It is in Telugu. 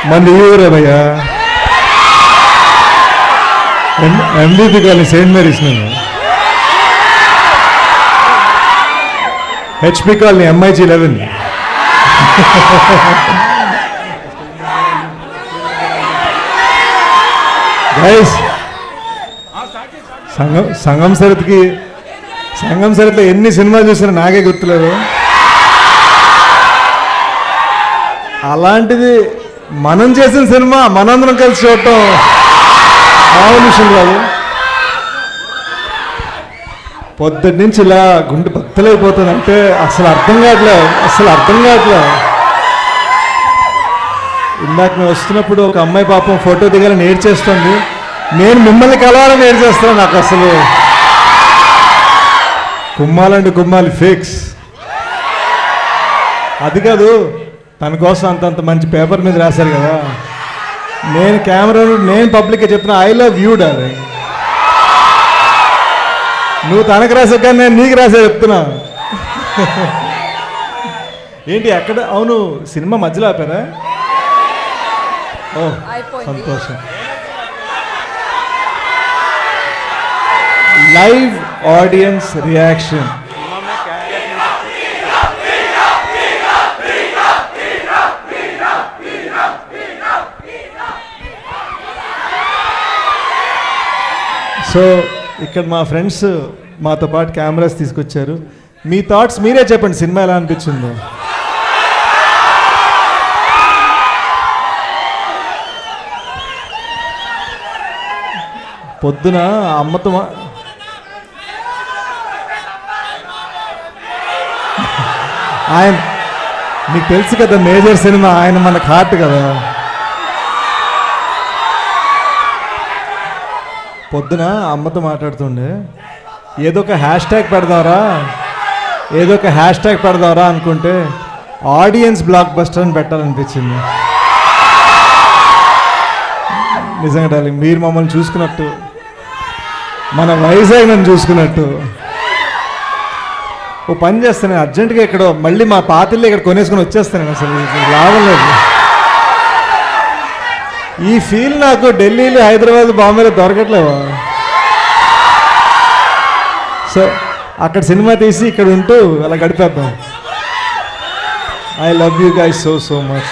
మన ఈ ఊరే భయ్యా, ఎంబీపీ కాలనీ సెయింట్ మేరీస్ నేను, హెచ్పి కాలనీ ఎంఐజీ 11. గైస్ సంగం సరత్లో ఎన్ని సినిమాలు చూసినా నాకే గుర్తులేదు. అలాంటిది మనం చేసిన సినిమా మనందరం కలిసి చూడటం మామూలు విషయం కాదు. పొద్దుటి నుంచి ఇలా గుండె బద్దలైపోతుంది అంటే అసలు అర్థం కావట్లేదు. ఇందాక మేము వస్తున్నప్పుడు ఒక అమ్మాయి పాపం ఫోటో దిగాలని ఏడ్చేస్తుంది. నేను మిమ్మల్ని కలవాలని ఏడ్చేస్తాను. నాకు అసలు కుమ్మాలంటే కుమ్మాలి ఫిక్స్. అది కాదు, తన కోసం అంతంత మంచి పేపర్ మీద రాశారు కదా. నేను నేను పబ్లిక్గా చెప్తున్నా, ఐ లవ్ యూ డార్లింగ్. నువ్వు తనకు రాసా కానీ నేను నీకు రాసా చెప్తున్నా. ఏంటి ఎక్కడ? అవును, సినిమా మధ్యలో ఆపారా? ఓ సంతోషం. Live audience reaction. సో ఇక్కడ మా ఫ్రెండ్స్ మాతో పాటు కెమెరాస్ తీసుకొచ్చారు. మీ థాట్స్ మీరే చెప్పండి, సినిమా ఎలా అనిపించిందో. పొద్దున అమ్మతో ఆయన మీకు తెలుసు కదా, మేజర్ సినిమా ఆయన మనకు హార్ట్ కదా. పొద్దున అమ్మతో మాట్లాడుతుండే ఏదో ఒక హ్యాష్ ట్యాగ్ పెడదారా అనుకుంటే ఆడియన్స్ బ్లాక్ బస్టర్ అని పెట్టాలనిపించింది. నిజంగా డార్లింగ్, మీరు మమ్మల్ని చూసుకున్నట్టు, మన వైజాగ్ నన్ను చూసుకున్నట్టు. ఓ పని చేస్తాను, అర్జెంటుగా ఇక్కడ మళ్ళీ మా పాతిల్ని ఇక్కడ కొనేసుకొని వచ్చేస్తాను. అసలు లాభం లేదు. ఈ ఫీల్ నాకు ఢిల్లీలో, హైదరాబాద్, బాంబేలో దొరకట్లేవా. సో అక్కడ సినిమా తీసి ఇక్కడ ఉంటూ అలా గడిపేద్దాం. I love you guys so much.